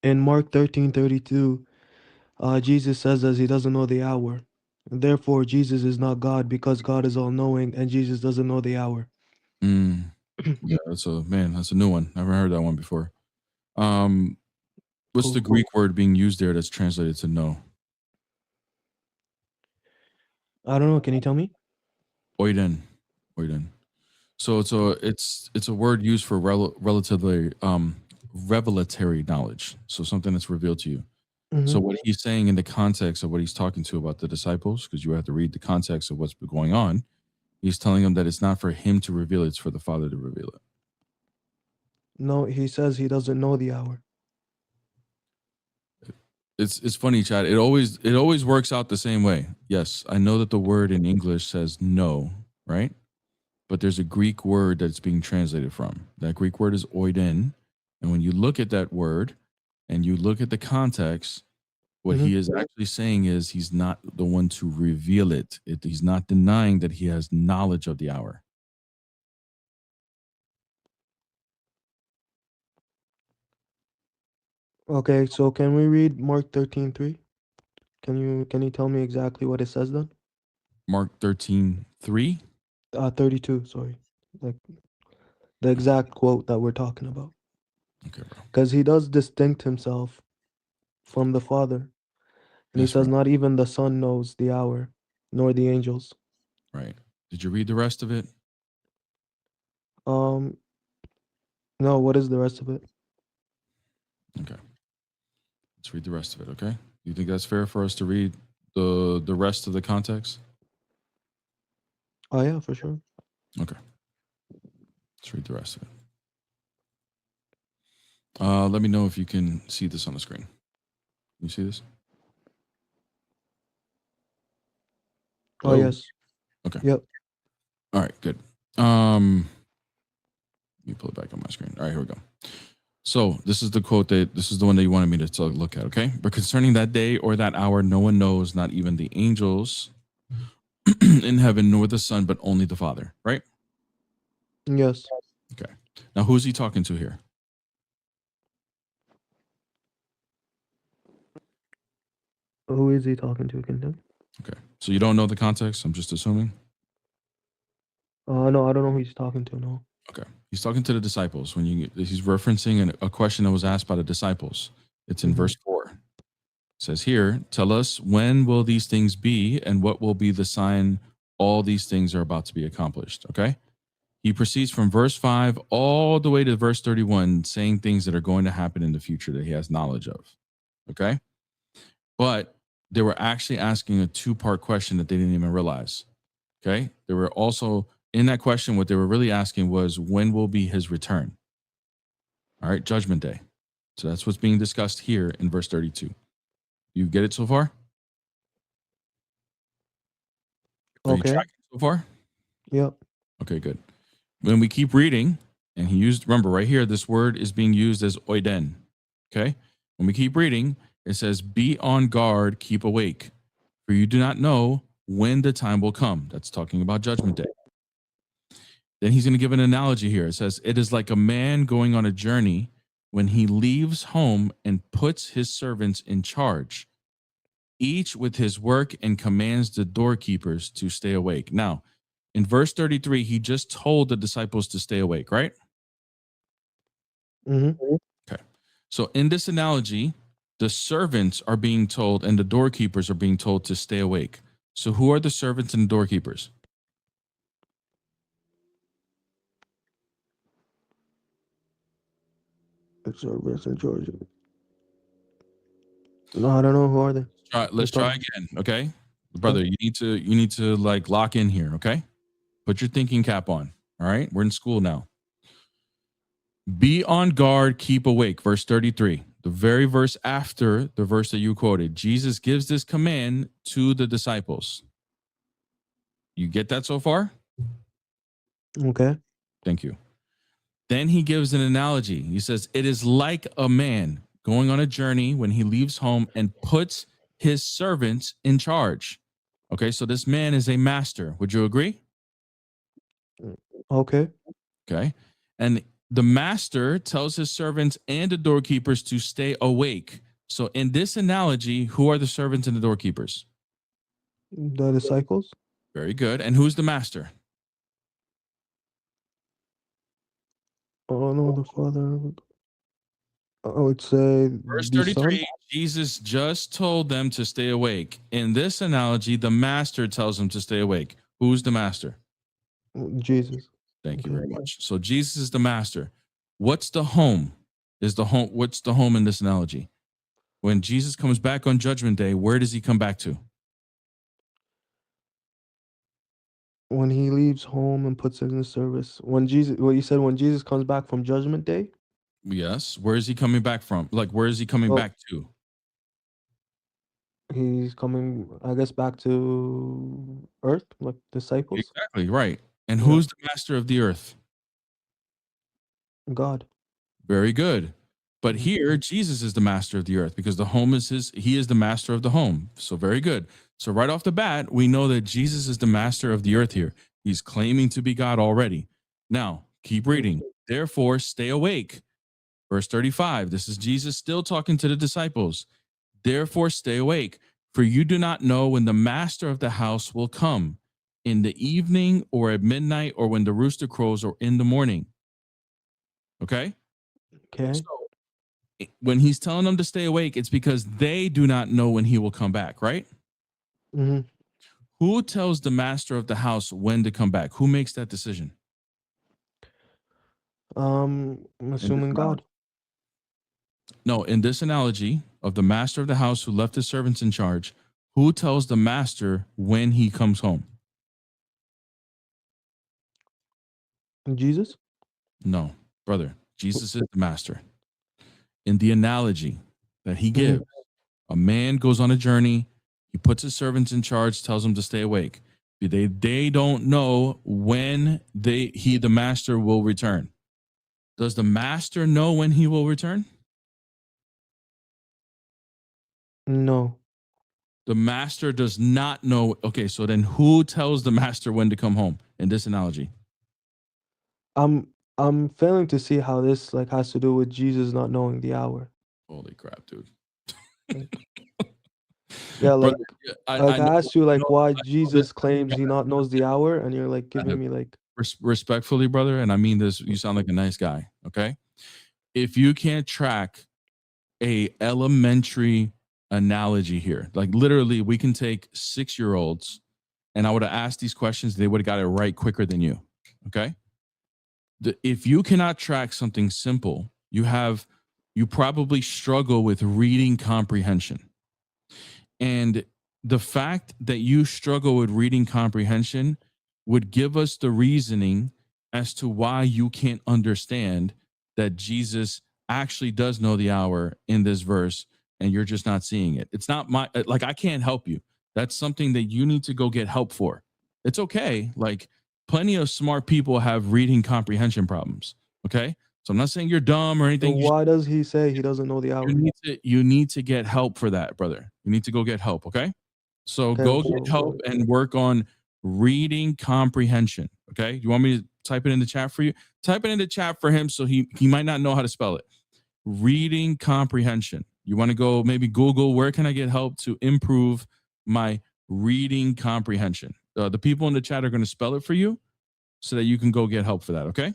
In Mark 13:32, Jesus says that he doesn't know the hour. Therefore, Jesus is not God because God is all knowing and Jesus doesn't know the hour. Mm, yeah, that's a new one. Never heard that one before. Um, what's the Cool. Greek word being used there that's translated to know? I don't know. Can you tell me? Oiden. Oiden. So it's a word used for relatively revelatory knowledge. So something that's revealed to you. So Hmm. what he's saying in the context of what he's talking to about the disciples, because you have to read the context of what's been going on, he's telling them that it's not for him to reveal it, it's for the Father to reveal it. No, he says he doesn't know the hour. It's funny, Chad. It always works out the same way. Yes, I know that the word in English says no, right? But there's a Greek word that's being translated from. That Greek word is oiden. And when you look at that word and you look at the context, what Hmm. he is actually saying is he's not the one to reveal it. He's not denying that he has knowledge of the hour. Okay, so can we read Mark 13:3? Can you tell me exactly what it says then? Mark 13:3. 32, sorry. Like the exact quote that we're talking about. Okay, bro. Because he does distinct himself from the Father. And he Yes, says, bro. not even the Son knows the hour, nor the angels. Right. Did you read the rest of it? Um, no, what is the rest of it? Okay. Let's read the rest of it, okay? You think that's fair for us to read the rest of the context? Oh yeah, for sure. Okay. Let's read the rest of it. Let me know if you can see this on the screen. You see this? Oh Hello? yes. Okay. Yep. All right, good. Let me pull it back on my screen. All right, here we go. So this is the quote this is the one that you wanted me to look at, okay? But concerning that day or that hour, no one knows, not even the angels in heaven, nor the Son, but only the Father, right? Yes. Okay. Now who's he talking to here? Who is he talking to? Can you tell me? Okay. So you don't know the context? I'm just assuming. No, I don't know who he's talking to. No. Okay. He's talking to the disciples when he's referencing a question that was asked by the disciples. It's in Hmm. verse 4. It says here, tell us when will these things be and what will be the sign all these things are about to be accomplished, okay? He proceeds from verse 5 all the way to verse 31 saying things that are going to happen in the future that he has knowledge of, okay? But they were actually asking a two-part question that they didn't even realize, okay? They were also in that question, what they were really asking was when will be his return? All right, judgment day. So that's what's being discussed here in verse 32. You get it so far? Are you Okay. tracking so far? Yep. Okay, good. When we keep reading, and he used, remember right here, this word is being used as oiden. Okay. When we keep reading, it says, be on guard, keep awake, for you do not know when the time will come. That's talking about judgment day. Then he's going to give an analogy here. It says, it is like a man going on a journey when he leaves home and puts his servants in charge, each with his work, and commands the doorkeepers to stay awake. Now, in verse 33, he just told the disciples to stay awake, right? Hmm. Okay. So in this analogy, the servants are being told and the doorkeepers are being told to stay awake. So who are the servants and the doorkeepers? Servants in Georgia. No, I don't know. Who are they? Let's Let's try talk. again, okay? Okay. Brother, you need to like lock in here, okay? Put your thinking cap on. All right? We're in school now. Be on guard, keep awake. Verse 33. The very verse after the verse that you quoted. Jesus gives this command to the disciples. You get that so far? Okay. Thank you. Then he gives an analogy. He says, it is like a man going on a journey when he leaves home and puts his servants in charge. Okay, so this man is a master. Would you agree? Okay. Okay. And The master tells his servants and the doorkeepers to stay awake. So in this analogy, who are the servants and the doorkeepers? The disciples. Very good. And who's the master? Oh no, the Father. I would say Verse the Son. 33, Jesus just told them to stay awake. In this analogy, the master tells them to stay awake. Who's the master? Jesus. Thank you Okay. very much. So Jesus is the master. What's the home? What's the home in this analogy? When Jesus comes back on Judgment Day, where does he come back to? When he leaves home and puts it in the service. When Jesus, what you said, when Jesus comes back from Judgment Day. Yes. Where is he coming back from? Like, where is he coming Well, back to? he's coming, I guess, back to Earth, like disciples. Exactly. Right. And Yeah, who's the master of the earth? God. Very good. But Mhm. here, Jesus is the master of the earth because the home is his, he is the master of the home. So, very good. So, right off the bat, we know that Jesus is the master of the earth here. He's claiming to be God already. Now, keep reading. Therefore, stay awake. Verse 35. This is Jesus still talking to the disciples. Therefore, stay awake, for you do not know when the master of the house will come, in the evening or at midnight or when the rooster crows or in the morning. Okay? Okay. So when he's telling them to stay awake, it's because they do not know when he will come back, right? hmm Who tells the master of the house when to come back? Who makes that decision? I'm In this assuming God. analogy. No, in this analogy of the master of the house who left his servants in charge, who tells the master when he comes home? Jesus. No, brother. Jesus is the master. In the analogy that he hmm gives, a man goes on a journey, he puts his servants in charge, tells them to stay awake. They don't know when the master will return. Does the master know when he will return? No. The master does not know. Okay, so then who tells the master when to come home in this analogy? I'm failing to see how this like has to do with Jesus not knowing the hour. Holy crap, dude. Like, yeah, Brother, like yeah, like I asked you I know like why I know this Jesus claims he not knows the hour, and you're like kind giving of me like respectfully, brother, and I mean this, you sound like a nice guy, okay? If you can't track a elementary analogy here, like literally we can take 6-year-olds and I would have asked these questions, they would have got it right quicker than you, okay? If you cannot track something simple, you probably struggle with reading comprehension. And the fact that you struggle with reading comprehension would give us the reasoning as to why you can't understand that Jesus actually does know the hour in this verse and you're just not seeing it. It's not my, like, I can't help you. That's something that you need to go get help for. It's okay. Like, plenty of smart people have reading comprehension problems. Okay. So I'm not saying you're dumb or so anything. why does he say he doesn't know the hour? You need to get help for that, brother. You need to go get help. Okay. So Okay, go so get help and work on reading comprehension. Okay. You want me to type it in the chat for you? Type it in the chat for him so he might not know how to spell it. Reading comprehension. You want to go maybe Google, where can I get help to improve my reading comprehension? The people in the chat are going to spell it for you so that you can go get help for that. Okay.